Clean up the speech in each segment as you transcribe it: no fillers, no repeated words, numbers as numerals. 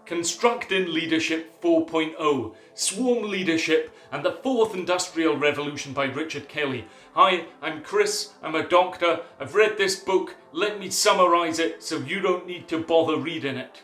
Constructing Leadership 4.0, Swarm Leadership and the Fourth Industrial Revolution by Richard Kelly. Hi, I'm Chris, I'm a doctor, I've read this book, let me summarise it so you don't need to bother reading it.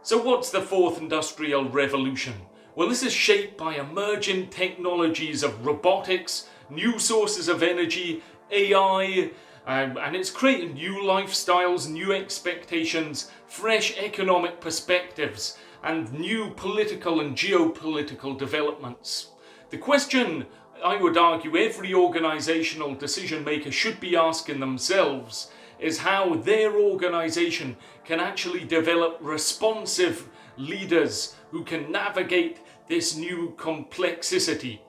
So what's the Fourth Industrial Revolution? Well, this is shaped by emerging technologies of robotics, new sources of energy, AI, and it's creating new lifestyles, new expectations, fresh economic perspectives, and new political and geopolitical developments. The question, I would argue, every organisational decision maker should be asking themselves is how their organisation can actually develop responsive leaders who can navigate this new complexity.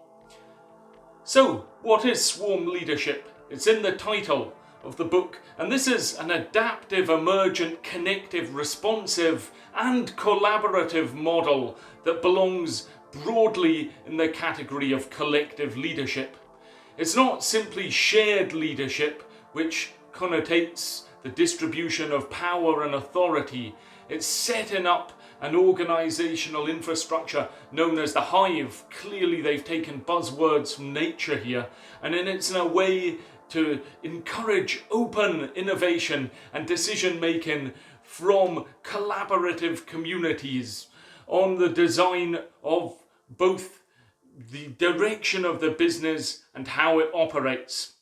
So, what is swarm leadership? It's in the title of the book, and this is an adaptive, emergent, connective, responsive and collaborative model that belongs broadly in the category of collective leadership. It's not simply shared leadership, which connotates the distribution of power and authority. It's setting up an organisational infrastructure known as the hive. Clearly they've taken buzzwords from nature here, and it's in a way to encourage open innovation and decision making from collaborative communities on the design of both the direction of the business and how it operates.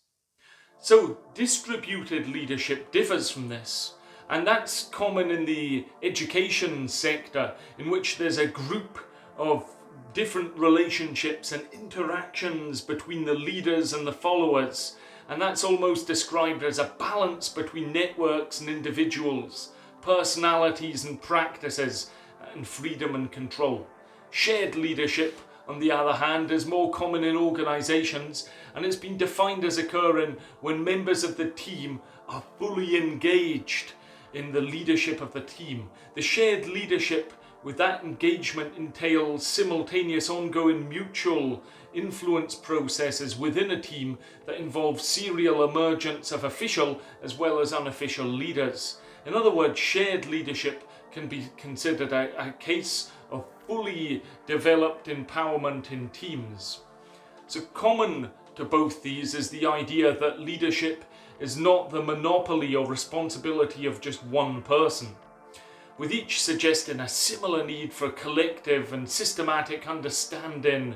So distributed leadership differs from this, and that's common in the education sector, in which there's a group of different relationships and interactions between the leaders and the followers, and that's almost described as a balance between networks and individuals, personalities and practices, and freedom and control. Shared leadership, on the other hand, is more common in organisations, and it's been defined as occurring when members of the team are fully engaged in the leadership of the team. The shared leadership with that engagement entails simultaneous ongoing mutual influence processes within a team that involve serial emergence of official as well as unofficial leaders. In other words, shared leadership can be considered a case of fully developed empowerment in teams. So common to both these is the idea that leadership is not the monopoly or responsibility of just one person, with each suggesting a similar need for collective and systematic understanding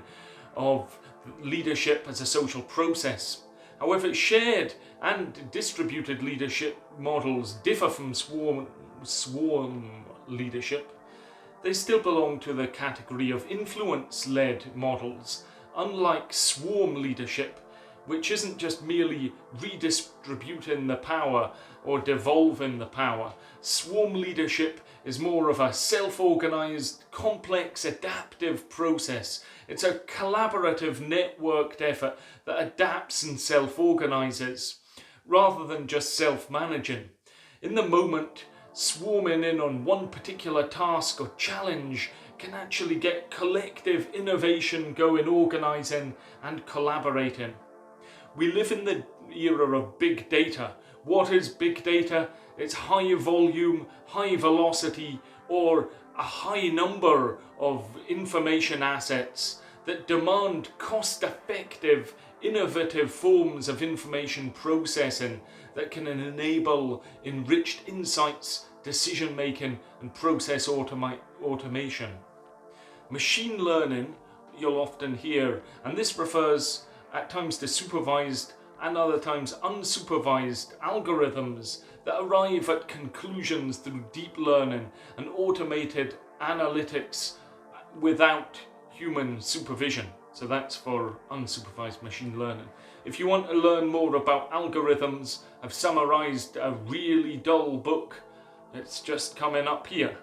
of leadership as a social process. However, shared and distributed leadership models differ from swarm leadership. They still belong to the category of influence-led models, unlike swarm leadership, which isn't just merely redistributing the power or devolving the power. Swarm leadership is more of a self-organised, complex, adaptive process. It's a collaborative, networked effort that adapts and self-organises, rather than just self-managing. In the moment, swarming in on one particular task or challenge can actually get collective innovation going, organising and collaborating. We live in the era of big data. What is big data? It's high volume, high velocity, or a high number of information assets that demand cost-effective, innovative forms of information processing that can enable enriched insights, decision-making, and process automation. Machine learning, you'll often hear, and this refers at times to supervised and other times unsupervised algorithms that arrive at conclusions through deep learning and automated analytics without human supervision. So that's for unsupervised machine learning. If you want to learn more about algorithms, I've summarised a really dull book. It's just coming up here.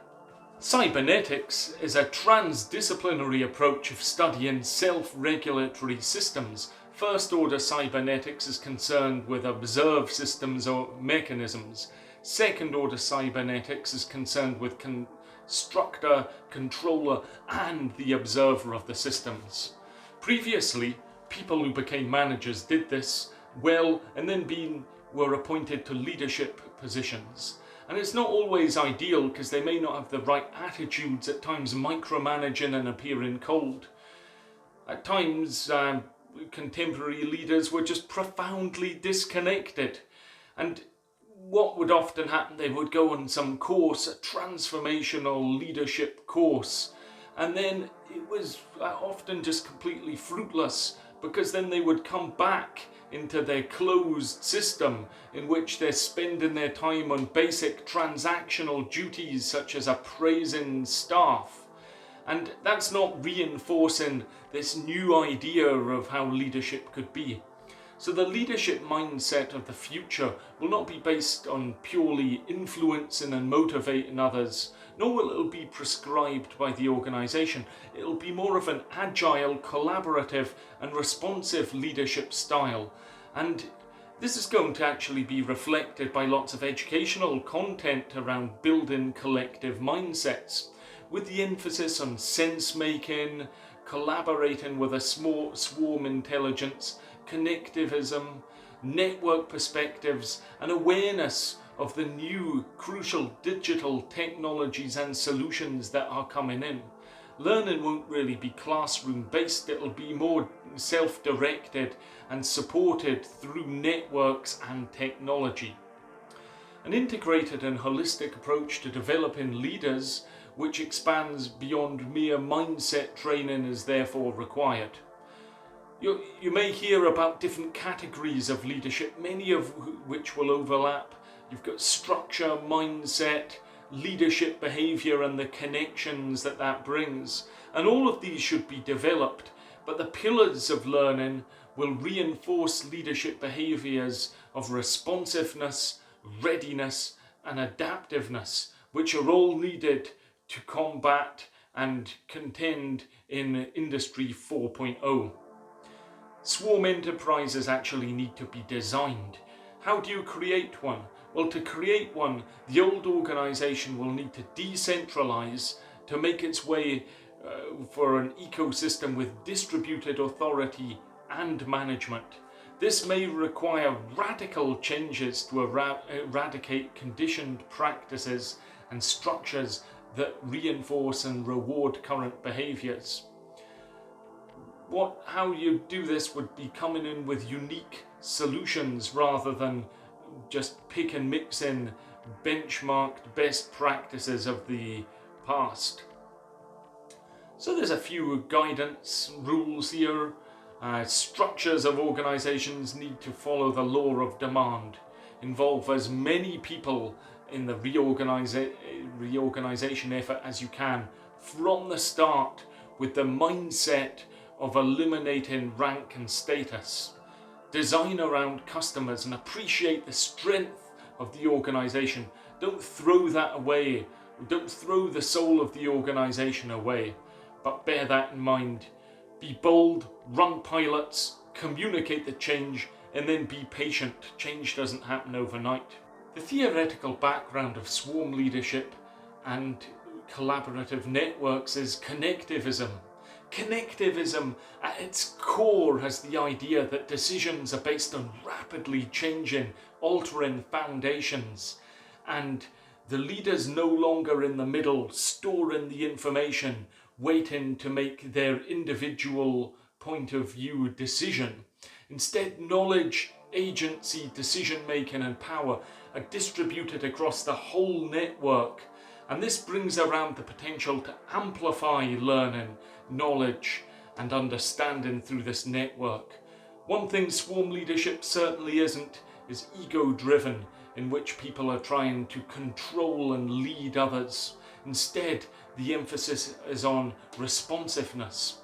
Cybernetics is a transdisciplinary approach of studying self-regulatory systems. First-order cybernetics is concerned with observed systems or mechanisms. Second-order cybernetics is concerned with constructor, controller, and the observer of the systems. Previously, people who became managers did this well and then were appointed to leadership positions. And it's not always ideal because they may not have the right attitudes, at times micromanaging and appearing cold. At times, contemporary leaders were just profoundly disconnected. And what would often happen, they would go on some course, a transformational leadership course, and then it was often just completely fruitless, because then they would come back into their closed system in which they're spending their time on basic transactional duties such as appraising staff. And that's not reinforcing this new idea of how leadership could be. So the leadership mindset of the future will not be based on purely influencing and motivating others, nor will it be prescribed by the organisation. It'll be more of an agile, collaborative and responsive leadership style. And this is going to actually be reflected by lots of educational content around building collective mindsets, with the emphasis on sense-making, collaborating with a small swarm intelligence, connectivism, network perspectives, and awareness of the new crucial digital technologies and solutions that are coming in. Learning won't really be classroom based, it'll be more self-directed and supported through networks and technology. An integrated and holistic approach to developing leaders, which expands beyond mere mindset training, is therefore required. You may hear about different categories of leadership, many of which will overlap. You've got structure, mindset, leadership behaviour and the connections that brings. And all of these should be developed, but the pillars of learning will reinforce leadership behaviours of responsiveness, readiness and adaptiveness, which are all needed to combat and contend in Industry 4.0. Swarm enterprises actually need to be designed. How do you create one? Well, to create one, the old organisation will need to decentralise to make its way for an ecosystem with distributed authority and management. This may require radical changes to eradicate conditioned practices and structures that reinforce and reward current behaviours. How you do this would be coming in with unique solutions rather than just pick and mix in benchmarked best practices of the past. So there's a few guidance rules here. Structures of organizations need to follow the law of demand, involve as many people in the reorganization effort as you can from the start, with the mindset of eliminating rank and status. Design around customers and appreciate the strength of the organization. Don't throw that away. Don't throw the soul of the organization away, but bear that in mind. Be bold, run pilots, communicate the change, and then be patient. Change doesn't happen overnight. The theoretical background of swarm leadership and collaborative networks is connectivism. Connectivism at its core has the idea that decisions are based on rapidly changing, altering foundations, and the leaders no longer in the middle, storing the information, waiting to make their individual point of view decision. Instead, knowledge, agency, decision-making and power are distributed across the whole network, and this brings around the potential to amplify learning, knowledge and understanding through this network. One thing swarm leadership certainly isn't is ego-driven, in which people are trying to control and lead others. Instead, the emphasis is on responsiveness,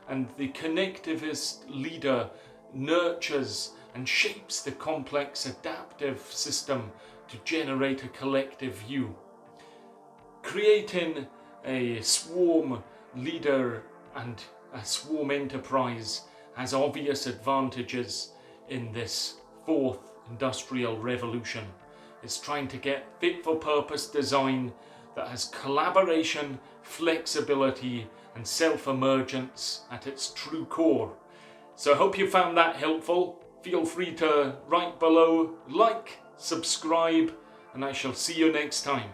and the connectivist leader nurtures and shapes the complex adaptive system to generate a collective view. Creating a swarm leader and a swarm enterprise has obvious advantages in this fourth industrial revolution. It's trying to get fit-for-purpose design that has collaboration, flexibility and self-emergence at its true core. So I hope you found that helpful. Feel free to write below, like, subscribe and I shall see you next time.